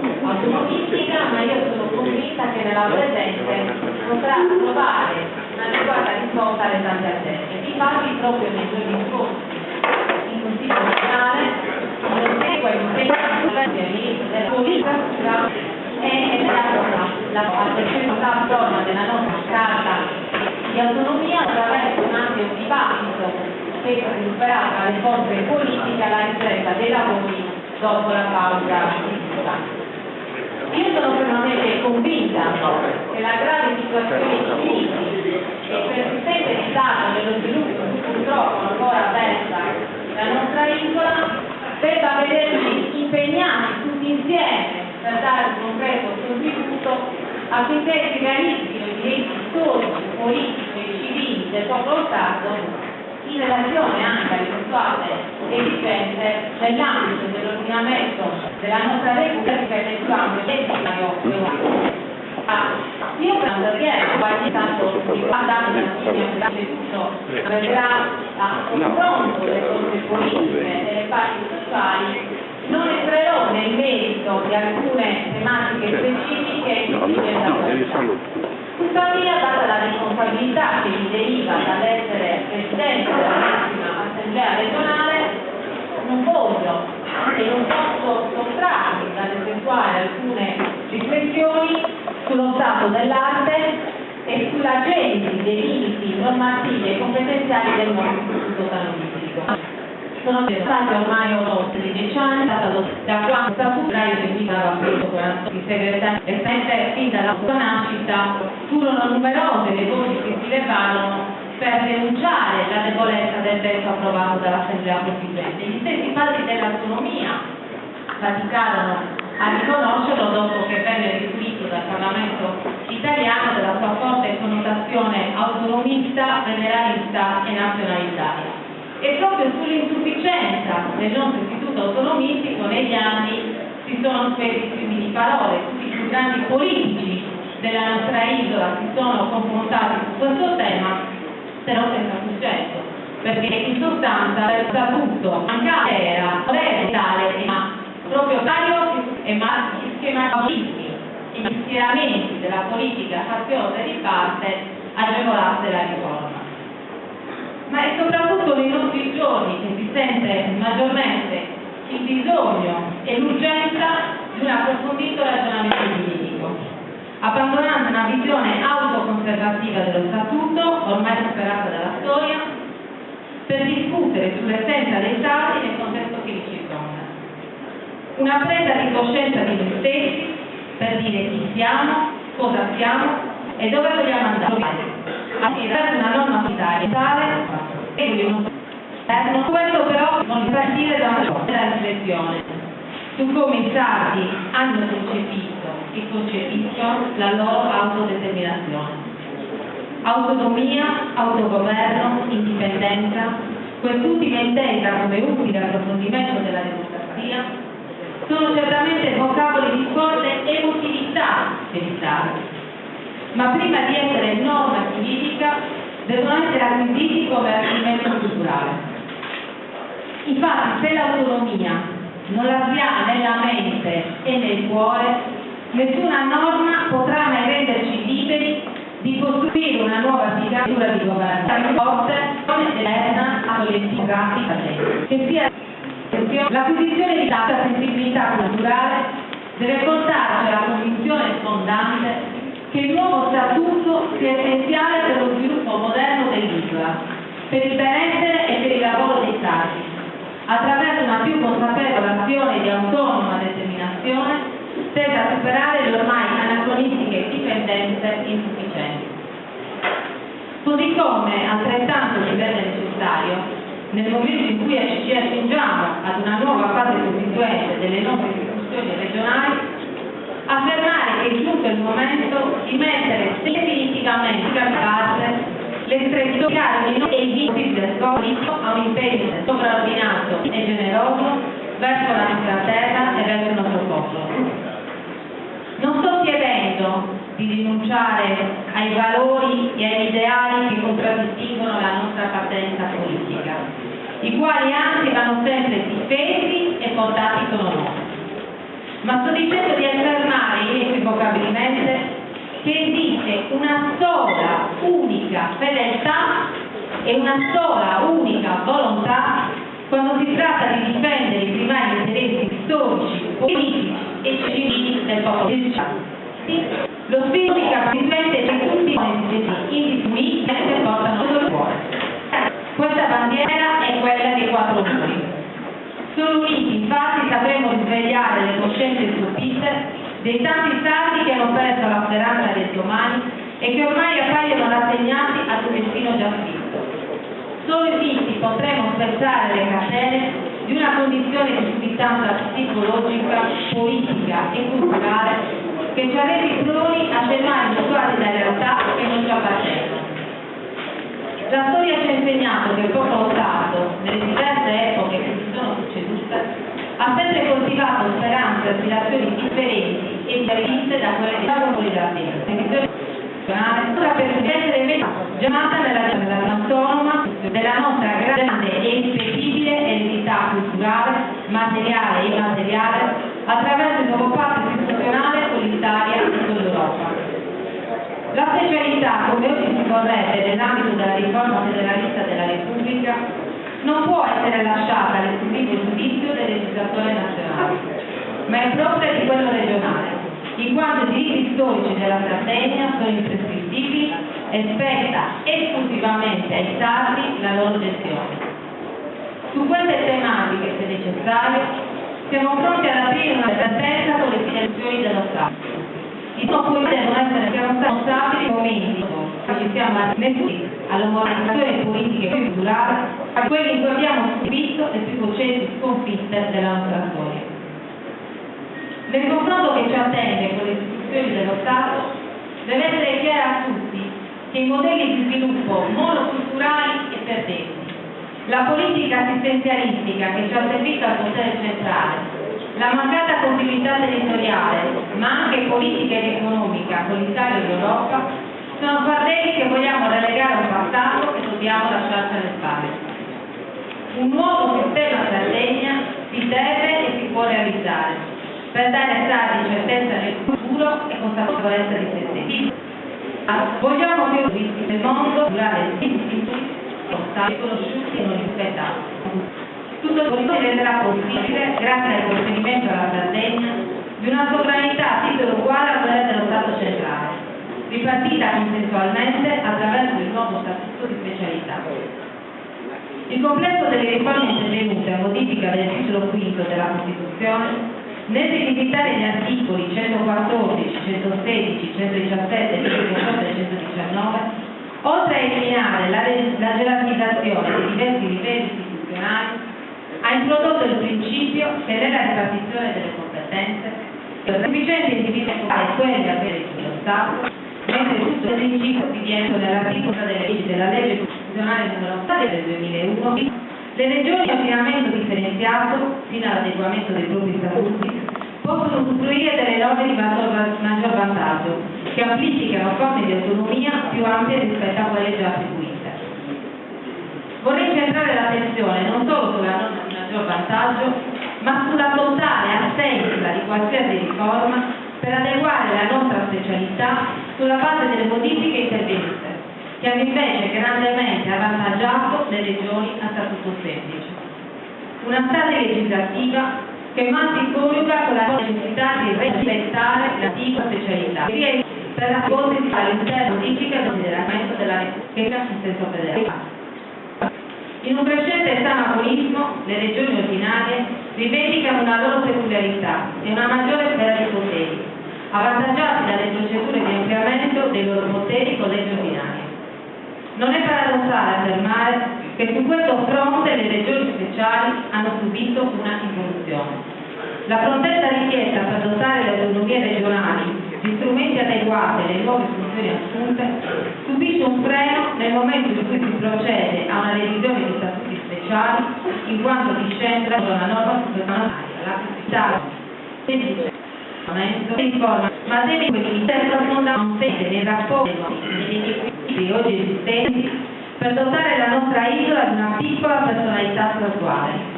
autonomistica, ma io sono convinta che nella presente potrà trovare un'adeguata risposta alle tante attese. Infatti proprio nei giorni scorsi in Consiglio Nazionale non segue impegni della politica e la forma della nostra carta di autonomia attraverso un ampio dibattito che si svilupperà tra le forze politiche alla ripresa dei lavori dopo la pausa estiva. Io sono fermamente convinta che la grave situazione di crisi e persistente ritardo nello sviluppo purtroppo ancora versa la nostra isola debba vederci impegnati tutti insieme per dare un concreto contributo affinché si realizzino i diritti storici, politici e civili del popolo sardo in relazione anche alle attuali esigenze nell'ambito dell'ordinamento della nostra Repubblica e del suo ambito europeo. Io penso che qualche tanto riguardante tutto vedrà a confronto delle forze politiche e delle parti sociali. Non entrerò nel merito di alcune tematiche specifiche tuttavia, data la responsabilità che mi deriva dall'essere Presidente della massima Assemblea regionale, non voglio e non posso sottrarmi dall'effettuare alcune riflessioni sullo stato dell'arte e sulla genesi dei limiti normativi e competenziali del nostro istituto canonistico. Sono stati ormai 13 anni, da quando statuto eseguitava appunto il segretario e fin dalla sua nascita furono numerose le voci che si levarono per denunciare la debolezza del testo approvato dall'Assemblea Costituente. Gli stessi padri dell'autonomia faticarono a riconoscerlo dopo che venne riferito dal Parlamento italiano della sua forte connotazione autonomista, federalista e nazionalitaria. E proprio sull'insufficienza del nostro istituto autonomistico negli anni si sono spesi fiumi di parole, tutti i più grandi politici della nostra isola si sono confrontati su questo tema, però senza successo, perché in sostanza il statuto era tale, ma proprio taglio e schematici gli schieramenti della politica faziosa e di parte agevolasse la riforma. Ma è soprattutto nei nostri giorni che si sente maggiormente il bisogno e l'urgenza di un approfondito ragionamento giuridico, abbandonando una visione autoconservativa dello statuto, ormai superata dalla storia, per discutere sull'essenza dei stati nel contesto che li circonda. Una presa di coscienza di noi stessi per dire chi siamo, cosa siamo e dove vogliamo andare. Attraverso una norma unitaria questo però non partire da una riflessione su come i sardi hanno concepito e concepiscono la loro autodeterminazione. Autonomia, autogoverno, indipendenza, quest'ultima intesa come utile approfondimento della democrazia, sono certamente vocaboli di forte emotività per i sardi, ma prima di essere norma giuridica devono essere acquisiti come argomento culturale. Infatti, se l'autonomia non la si ha nella mente e nel cuore, nessuna norma potrà mai renderci liberi di costruire una nuova figura di governo forte, moderna, accoglientiva, che sia l'acquisizione di tanta sensibilità culturale deve portarci alla convinzione fondante che il nuovo statuto sia essenziale per lo sviluppo moderno dell'isola, per il benessere e per il lavoro dei stati, attraverso una più consapevole azione di autonoma determinazione tesa a superare le ormai anacronistiche dipendenze insufficienti. Così come altrettanto si rende necessario, nel momento in cui ci accingiamo ad una nuova fase costituente delle nostre istituzioni regionali, affermare che è giunto il momento di mettere definitivamente da parte l'espressione e i vincoli del Codice a un impegno sovraordinato e generoso verso la nostra terra e verso il nostro popolo. Non sto chiedendo di rinunciare ai valori e agli ideali che contraddistinguono la nostra appartenenza politica, i quali anzi vanno sempre difesi e portati con onore. ma sto dicendo di affermare inequivocabilmente che esiste una sola unica fedeltà e una sola unica volontà quando si tratta di difendere i primari interessi storici, politici e civili del popolo cristiano. Lo spirito di capacitamente di tutti i indistinti che portano sul cuore. Questa bandiera è quella dei quattro muri. Solo uniti, infatti, sapremo risvegliare le coscienze stupite dei tanti stati che hanno perso la speranza del domani e che ormai appaiono rassegnati ad un destino già scritto. Solo uniti potremo spezzare le catene di una condizione di sudditanza psicologica, politica e culturale che ci ha resi proni a fermare mutuati da realtà che non ci appartengono. La storia ci ha insegnato che il popolo sardo, nelle diverse epoche che si sono succedute, ha sempre coltivato speranze e aspirazioni differenti e diverse da quelle dei popoli ardenti. Ora per essere chiamata nella regione autonoma della nostra grande e irripetibile eredità culturale, materiale e immateriale attraverso il nuovo patto istituzionale con l'Italia e con l'Europa. La specialità, come oggi si vorrebbe nell'ambito della riforma federalista della Repubblica, non può essere lasciata all'esclusivo giudizio del legislatore nazionale, ma è propria di quello regionale, in quanto i diritti storici della Sardegna sono imprescrittibili e spetta esclusivamente ai sardi la loro gestione. Su queste tematiche, se necessario, siamo pronti ad aprire una sentenza con le istituzioni dello Stato. I popoli devono essere responsabili dei momenti che ci siamo messi all'omogeneizzazione politica e culturale, a quelli in cui abbiamo subito le più cocenti sconfitte della nostra storia. Nel confronto che ci attende con le istituzioni dello Stato deve essere chiaro a tutti che i modelli di sviluppo monoculturali e perdenti, la politica assistenzialistica che ci ha servito al potere centrale, la mancata continuità territoriale, ma anche politica ed economica con l'Italia e l'Europa, sono fardelli che vogliamo relegare a un passato che dobbiamo lasciarci alle spalle. Un nuovo sistema Sardegna si deve e si può realizzare, per dare ai sardi certezza nel futuro e consapevolezza di se stessi. Vogliamo che i del mondo durare stati conosciuti e non rispettati. Tutto questo renderà possibile, grazie al conferimento alla Sardegna, di una sovranità a titolo uguale a quella dello Stato centrale, ripartita consensualmente attraverso il nuovo statuto di specialità. Il complesso delle riforme intervenute a modifica del titolo V della Costituzione, nel rivisitare gli articoli 114, 116, 117, 118 e 119, oltre a eliminare la gerarchizzazione dei diversi livelli istituzionali, ha introdotto il principio che nella ripartizione delle competenze è sufficiente individuare quelle avere dello Stato, mentre tutto il principio si viene nell'articolo della legge costituzionale numero 7 del 2001, le regioni a ordinamento differenziato, fino all'adeguamento dei propri statuti, possono usufruire delle norme di maggior vantaggio, che amplificano forme di autonomia più ampie rispetto a quelle già attribuite. Vorrei incentrare l'attenzione non solo sulla norma di maggior vantaggio, ma sulla totale assenza di qualsiasi riforma per adeguare la nostra specialità sulla base delle modifiche intervenute, che hanno invece grandemente avvantaggiato le regioni a statuto semplice. Una strada legislativa che mal si coniuga con la necessità di rispettare l'antica specialità, sia per la ipotesi all'interno modifica del consideramento della Repubblica in senso federale. In un crescente anacronismo, le regioni ordinarie rivendicano una loro peculiarità e una maggiore sfera di poteri, avvantaggiati dalle procedure di ampliamento dei loro poteri con leggi ordinarie. Non è paradossale affermare che su questo fronte le regioni speciali hanno subito una involuzione. La prontezza richiesta per dotare le autonomie regionali di strumenti adeguati alle nuove funzioni assunte subisce un freno nel momento in cui si procede a una revisione di statuti speciali, in quanto discentra da una norma costituzionale, la possibilità di riforma, ma deve limitare profondamente nei rapporti negli equilibri oggi esistenti per dotare la nostra isola di una piccola personalità statuale.